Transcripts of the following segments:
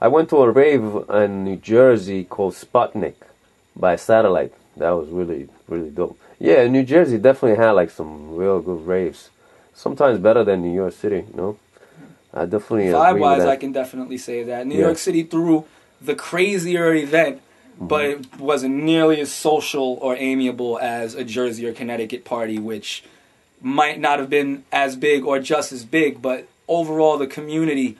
I went to a rave in New Jersey called Sputnik by satellite. That was really, really dope. Yeah, New Jersey definitely had like some real good raves. Sometimes better than New York City, you know? I definitely agree with Vibe-wise, that. I can definitely say that. New York City threw the crazier event, but it wasn't nearly as social or amiable as a Jersey or Connecticut party, which might not have been as big or just as big, but overall the community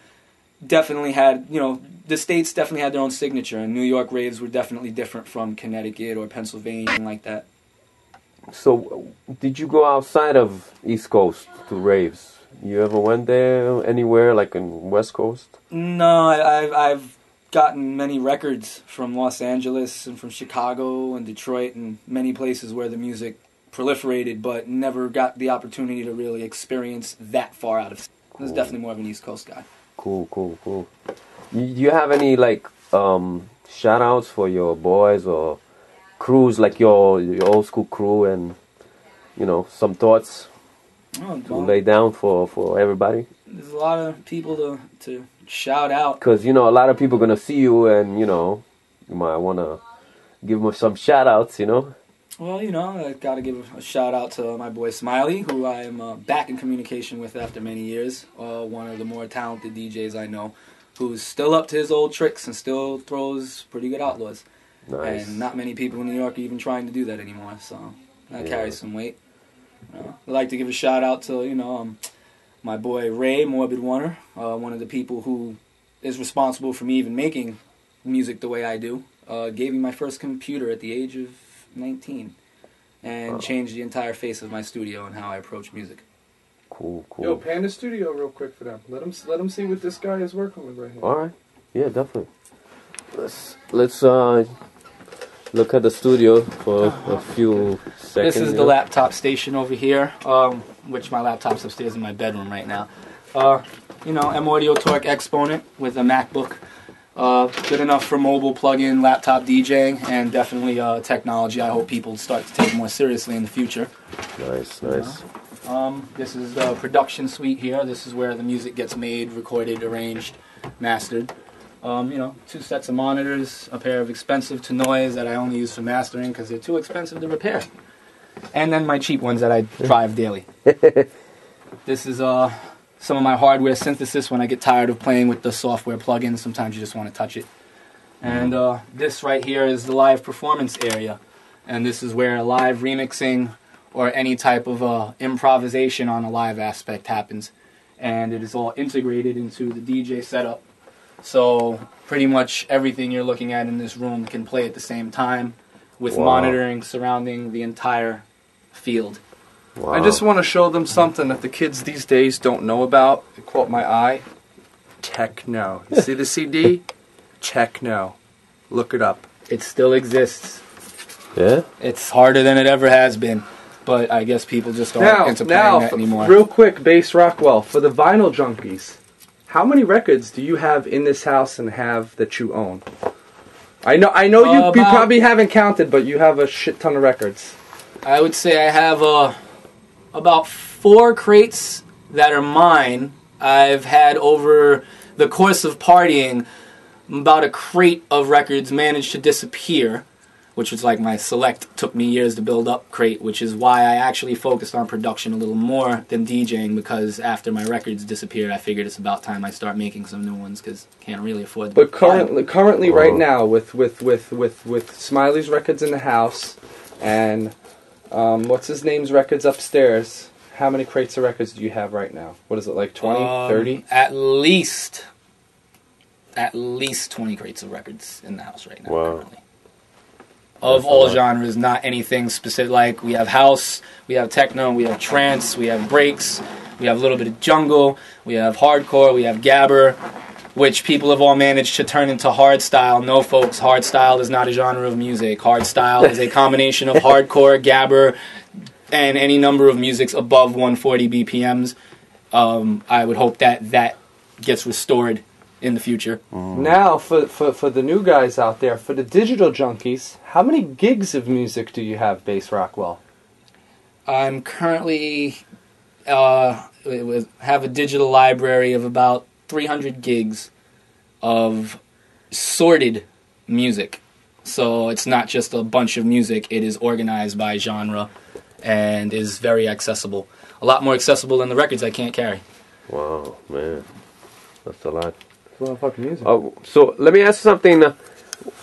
definitely had, you know, the states definitely had their own signature, and New York raves were definitely different from Connecticut or Pennsylvania, anything like that. So, did you go outside of East Coast to raves? You ever went there anywhere, like in West Coast? No, I've gotten many records from Los Angeles and from Chicago and Detroit and many places where the music proliferated, but never got the opportunity to really experience that far out of. I was definitely more of an East Coast guy. Cool. You have any like shout outs for your boys or crews, like your old school crew, and you know, some thoughts to lay down for everybody? There's a lot of people to shout out. Because, you know, a lot of people are going to see you and, you know, you might want to give them some shout outs, you know? Well, you know, I got to give a shout out to my boy Smiley, who I am back in communication with after many years. One of the more talented DJs I know, who's still up to his old tricks and still throws pretty good outlaws. Nice. And not many people in New York are even trying to do that anymore, so that carries some weight. I'd like to give a shout out to, you know, my boy Ray, Morbid Wonder, one of the people who is responsible for me even making music the way I do. Gave me my first computer at the age of 19 and changed the entire face of my studio and how I approach music. Cool. Yo, pan the studio real quick for them. Let them see what this guy is working with right here. All right. Yeah, definitely. Let's look at the studio for a few seconds. This is the laptop station over here, which my laptop's upstairs in my bedroom right now. You know, M-Audio Torque Exponent with a MacBook. Good enough for mobile plug-in laptop DJing, and definitely technology I hope people start to take more seriously in the future. Nice. This is the production suite here. This is where the music gets made, recorded, arranged, mastered. You know, 2 sets of monitors, a pair of expensive to noise that I only use for mastering because they're too expensive to repair. And then my cheap ones that I drive daily. This is some of my hardware synthesis when I get tired of playing with the software plugins. Sometimes you just want to touch it. And this right here is the live performance area. And this is where live remixing or any type of improvisation on a live aspect happens. And it is all integrated into the DJ setup. So pretty much everything you're looking at in this room can play at the same time with monitoring surrounding the entire field. Wow. I just want to show them something that the kids these days don't know about. It caught my eye. Techno. You see the CD? Techno. Look it up. It still exists. Yeah? It's harder than it ever has been. But I guess people just aren't into playing that anymore. Real quick, Base Rockwell, for the vinyl junkies, how many records do you have in this house and have that you own? I know you probably haven't counted, but you have a shit ton of records. I would say I have about 4 crates that are mine. I've had over the course of partying about a crate of records managed to disappear, which was like my select took me years to build up crate, which is why I actually focused on production a little more than DJing, because after my records disappeared, I figured it's about time I start making some new ones because can't really afford. But currently, right now, with Smiley's records in the house, and what's his name's records upstairs, how many crates of records do you have right now? What is it, like 20, 30? At least 20 crates of records in the house right now. Wow. Currently. Of all genres, not anything specific. Like, we have house, we have techno, we have trance, we have breaks, we have a little bit of jungle, we have hardcore, we have gabber, which people have all managed to turn into hardstyle. No, folks, hardstyle is not a genre of music. Hardstyle is a combination of hardcore, gabber, and any number of musics above 140 BPMs. I would hope that gets restored in the future. Now, for the new guys out there, for the digital junkies, how many gigs of music do you have, Base Rockwell? I'm currently have a digital library of about 300 gigs of sorted music. So it's not just a bunch of music. It is organized by genre and is very accessible. A lot more accessible than the records I can't carry. Wow, man. That's a lot. It's a lot of fucking music. So let me ask you something.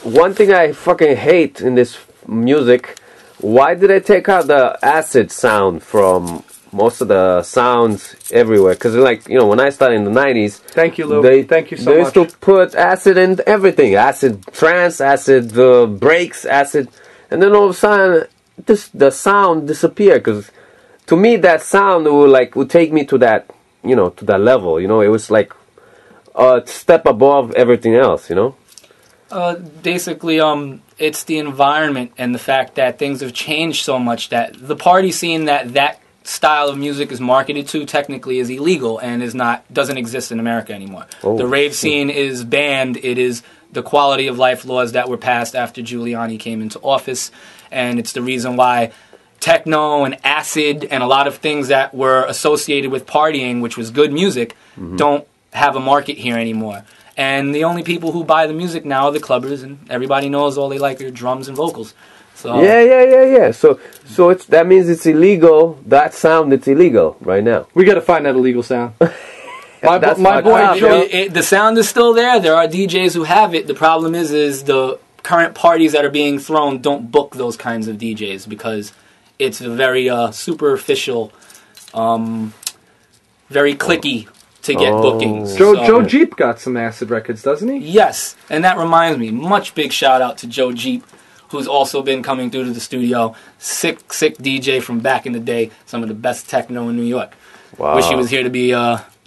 One thing I fucking hate in this music, why did they take out the acid sound from most of the sounds everywhere? Because, like, you know, when I started in the 90s... Thank you, Lou. Thank you so they much. used to put acid in everything. Acid trance, acid breaks, acid... And then all of a sudden, the sound disappeared. Because to me, that sound would take me to that, you know, to that level. You know, it was like a step above everything else, you know? Basically, it's the environment and the fact that things have changed so much that the party scene that style of music is marketed to technically is illegal and doesn't exist in America anymore. Oh, the rave scene is banned. It is the quality of life laws that were passed after Giuliani came into office, and it's the reason why techno and acid and a lot of things that were associated with partying, which was good music, don't have a market here anymore. And the only people who buy the music now are the clubbers, and everybody knows all they like are drums and vocals. So Yeah. So that means it's illegal. That sound, it's illegal right now. We got to find that illegal sound. That's my boy up, Joe. The sound is still there. There are DJs who have it. The problem is the current parties that are being thrown don't book those kinds of DJs because it's a very superficial, very cliquey to get bookings. Joe Jeep got some acid records, doesn't he? Yes, and that reminds me, much big shout out to Joe Jeep, who's also been coming through to the studio. Sick DJ from back in the day. Some of the best techno in New York. Wow. Wish he was here to be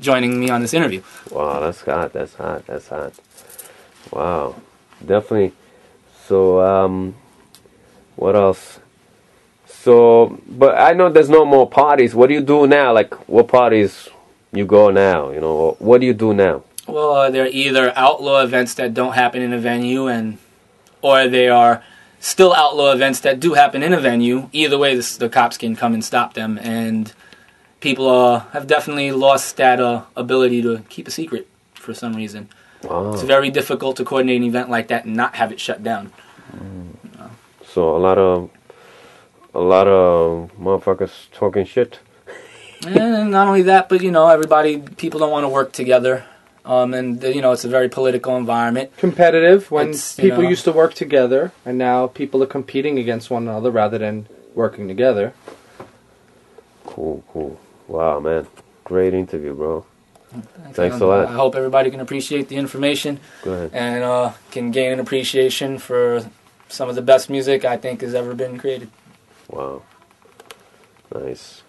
joining me on this interview. Wow, that's hot. Wow, definitely. So, what else? So, but I know there's no more parties. What do you do now? Like, what parties you go now? You know, what do you do now? Well, they're either outlaw events that don't happen in a venue, or they are still outlaw events that do happen in a venue. Either way, the cops can come and stop them, and people have definitely lost that ability to keep a secret for some reason. Wow. It's very difficult to coordinate an event like that and not have it shut down. So a lot of motherfuckers talking shit. And not only that, but people don't want to work together. And it's a very political environment. Competitive, when people used to work together, and now people are competing against one another rather than working together. Cool. Wow, man. Great interview, bro. Thanks a lot. I hope everybody can appreciate the information. Go ahead. And can gain an appreciation for some of the best music I think has ever been created. Wow. Nice.